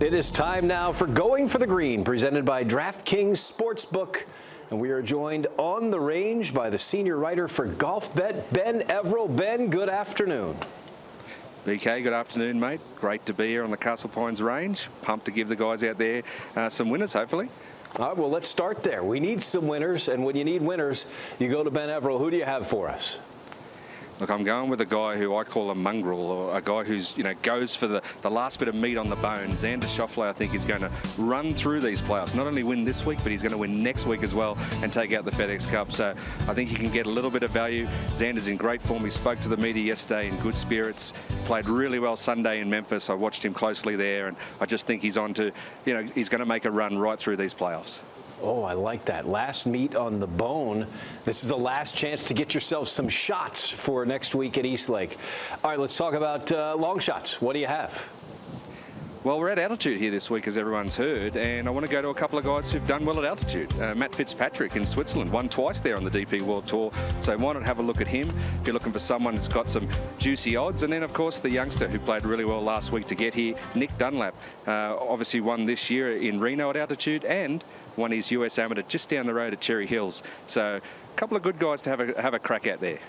It is time now for Going for the Green, presented by DraftKings Sportsbook. And we are joined on the range by the senior writer for Golf Bet, Ben Everill. Ben, good afternoon. BK, good afternoon, mate. Great to be here on the Castle Pines range. Pumped to give the guys out there some winners, hopefully. All right, well, let's start there. We need some winners, and when you need winners, you go to Ben Everill. Who do you have for us? Look, I'm going with a guy who I call a mongrel, or a guy who's, goes for the last bit of meat on the bone. Xander Schauffele, I think, is going to run through these playoffs. Not only win this week, but he's going to win next week as well and take out the FedEx Cup. So I think he can get a little bit of value. Xander's in great form. He spoke to the media yesterday in good spirits. Played really well Sunday in Memphis. I watched him closely there, and I just think he's on to, he's going to make a run right through these playoffs. Oh, I like that. Last meat on the bone. This is the last chance to get yourself some shots for next week at East Lake. All right, let's talk about long shots. What do you have? Well, we're at altitude here this week, as everyone's heard, and I want to go to a couple of guys who've done well at altitude. Matt Fitzpatrick in Switzerland won twice there on the DP World Tour, so why not have a look at him if you're looking for someone who's got some juicy odds. And then, of course, the youngster who played really well last week to get here, Nick Dunlap, obviously won this year in Reno at altitude and won his US Amateur just down the road at Cherry Hills. So a couple of good guys to have a crack at there.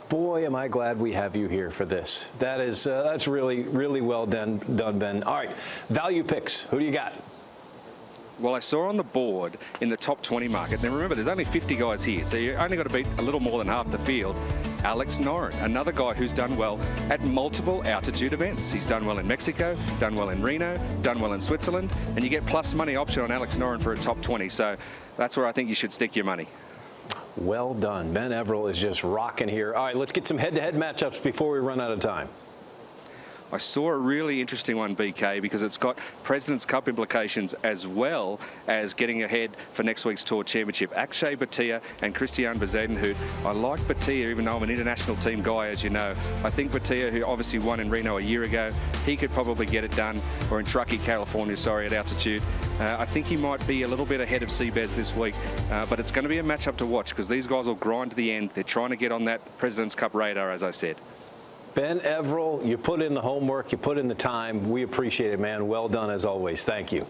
Boy, am I glad we have you here for this. That's really, really well done, Ben. All right, value picks. Who do you got? Well, I saw on the board in the top 20 market. Now, remember, there's only 50 guys here, so you only got to beat a little more than half the field. Alex Noren, another guy who's done well at multiple altitude events. He's done well in Mexico, done well in Reno, done well in Switzerland, and you get plus money option on Alex Noren for a top 20. So that's where I think you should stick your money. Well done. Ben Everill is just rocking here. All right, let's get some head-to-head matchups before we run out of time. I saw a really interesting one, BK, because it's got President's Cup implications as well as getting ahead for next week's Tour Championship. Akshay Bhatia and Christian Bezuidenhout. I like Bhatia, even though I'm an international team guy, as you know. I think Bhatia, who obviously won in Reno a year ago, he could probably get it done, or in Truckee, California, sorry, at altitude. I think he might be a little bit ahead of Seabeds this week, but it's going to be a matchup to watch because these guys will grind to the end. They're trying to get on that President's Cup radar, as I said. Ben Everill, you put in the homework, you put in the time. We appreciate it, man. Well done as always. Thank you.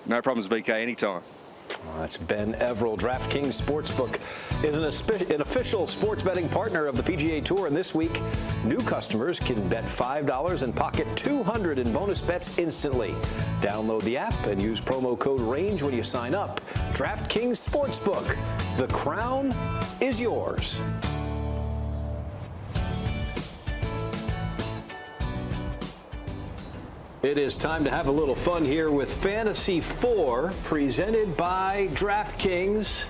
No problems, BK. Anytime. That's Ben Everill. DraftKings Sportsbook is an official sports betting partner of the PGA Tour, and this week, new customers can bet $5 and pocket $200 in bonus bets instantly. Download the app and use promo code RANGE when you sign up. DraftKings Sportsbook. The crown is yours. It is time to have a little fun here with Fantasy 4, presented by DraftKings.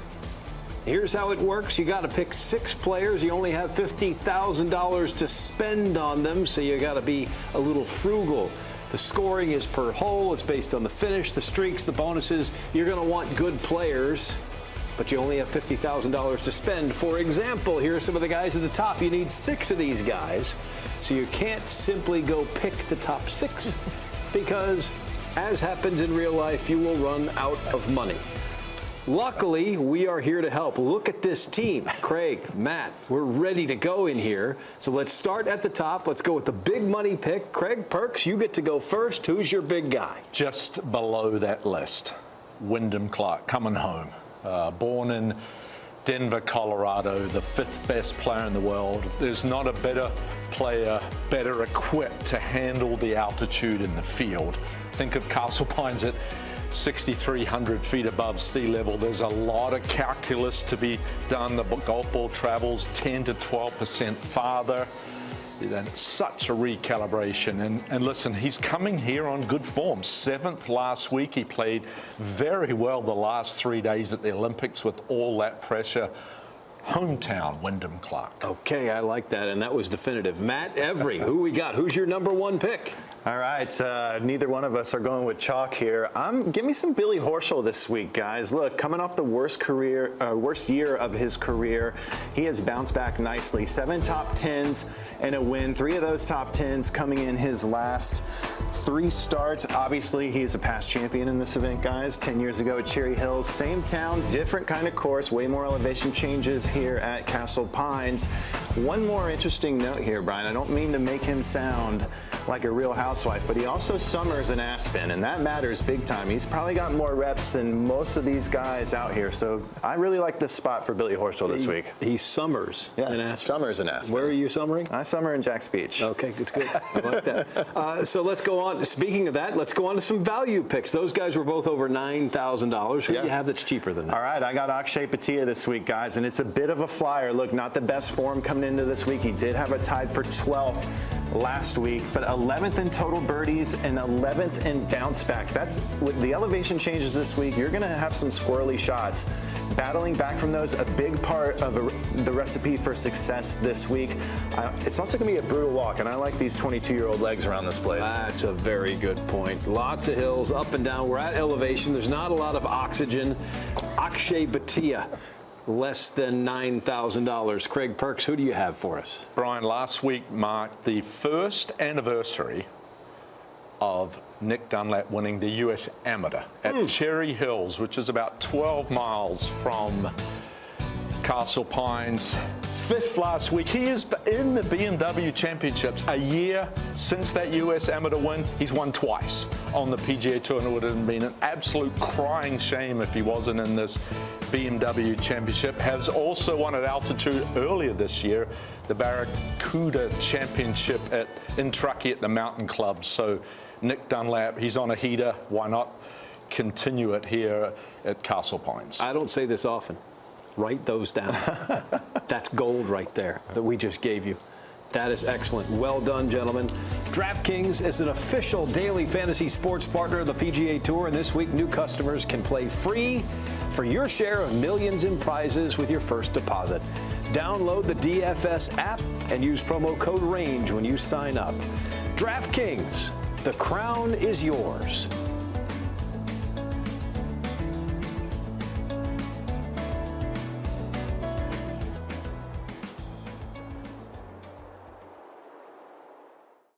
Here's how it works. You got to pick 6 players. You only have $50,000 to spend on them, so you got to be a little frugal. The scoring is per hole. It's based on the finish, the streaks, the bonuses. You're going to want good players, but you only have $50,000 to spend. For example, here are some of the guys at the top. You need 6 of these guys, so you can't simply go pick the top 6 because, as happens in real life, you will run out of money. Luckily, we are here to help. Look at this team. Craig, Matt, we're ready to go in here. So let's start at the top. Let's go with the big money pick. Craig Perks, you get to go first. Who's your big guy? Just below that list, Wyndham Clark, coming home. Born in Denver, Colorado, the 5th best player in the world. There's not a better player, better equipped to handle the altitude in the field. Think of Castle Pines at 6,300 feet above sea level. There's a lot of calculus to be done. The golf ball travels 10 to 12% farther. Then such a recalibration. And listen, he's coming here on good form. 7th last week. He played very well the last 3 days at the Olympics with all that pressure. Hometown, Wyndham Clark. Okay, I like that, and that was definitive. Matt Every, who we got? Who's your number 1 pick? All right, neither one of us are going with chalk here. Give me some Billy Horschel this week, guys. Look, coming off the worst year of his career, he has bounced back nicely. 7 top 10s and a win. 3 of those top 10s coming in his last 3 starts. Obviously, he's a past champion in this event, guys. 10 years ago at Cherry Hills, same town, different kind of course, way more elevation changes here at Castle Pines. One more interesting note here, Brian. I don't mean to make him sound like a real housewife, but he also summers in Aspen, and that matters big time. He's probably got more reps than most of these guys out here, so I really like this spot for Billy Horschel this week. He summers in Aspen. Summers in Aspen. Where are you summering? I summer in Jack's Beach. Okay, it's good. I like that. So let's go on. Speaking of that, let's go on to some value picks. Those guys were both over $9,000. Who do you have that's cheaper than that? All right, I got Akshay Bhatia this week, guys, and it's a bit of a flyer. Look, not the best form coming into this week. He did have a tied for 12th last week, but 11th in total birdies and 11th in bounce back. That's with the elevation changes this week. You're going to have some squirrely shots. Battling back from those, a big part of the recipe for success this week. It's also going to be a brutal walk, and I like these 22-year-old legs around this place. That's a very good point. Lots of hills, up and down. We're at elevation. There's not a lot of oxygen. Akshay Bhatia, less than $9,000. Craig Perks, who do you have for us? Brian, last week marked the first anniversary of Nick Dunlap winning the US Amateur at Cherry Hills, which is about 12 miles from Castle Pines. 5th last week. He is in the BMW Championships. A year since that US Amateur win, he's won twice on the PGA Tour, and it would have been an absolute crying shame if he wasn't in this BMW Championship. Has also won at altitude earlier this year, the Barracuda Championship in Truckee at the Mountain Club. So Nick Dunlap, he's on a heater. Why not continue it here at Castle Pines? I don't say this often. Write those down. That's gold right there that we just gave you. That is excellent. Well done, gentlemen. DraftKings is an official daily fantasy sports partner of the PGA Tour, and this week new customers can play free for your share of millions in prizes with your first deposit. Download the DFS app and use promo code RANGE when you sign up. DraftKings, the crown is yours.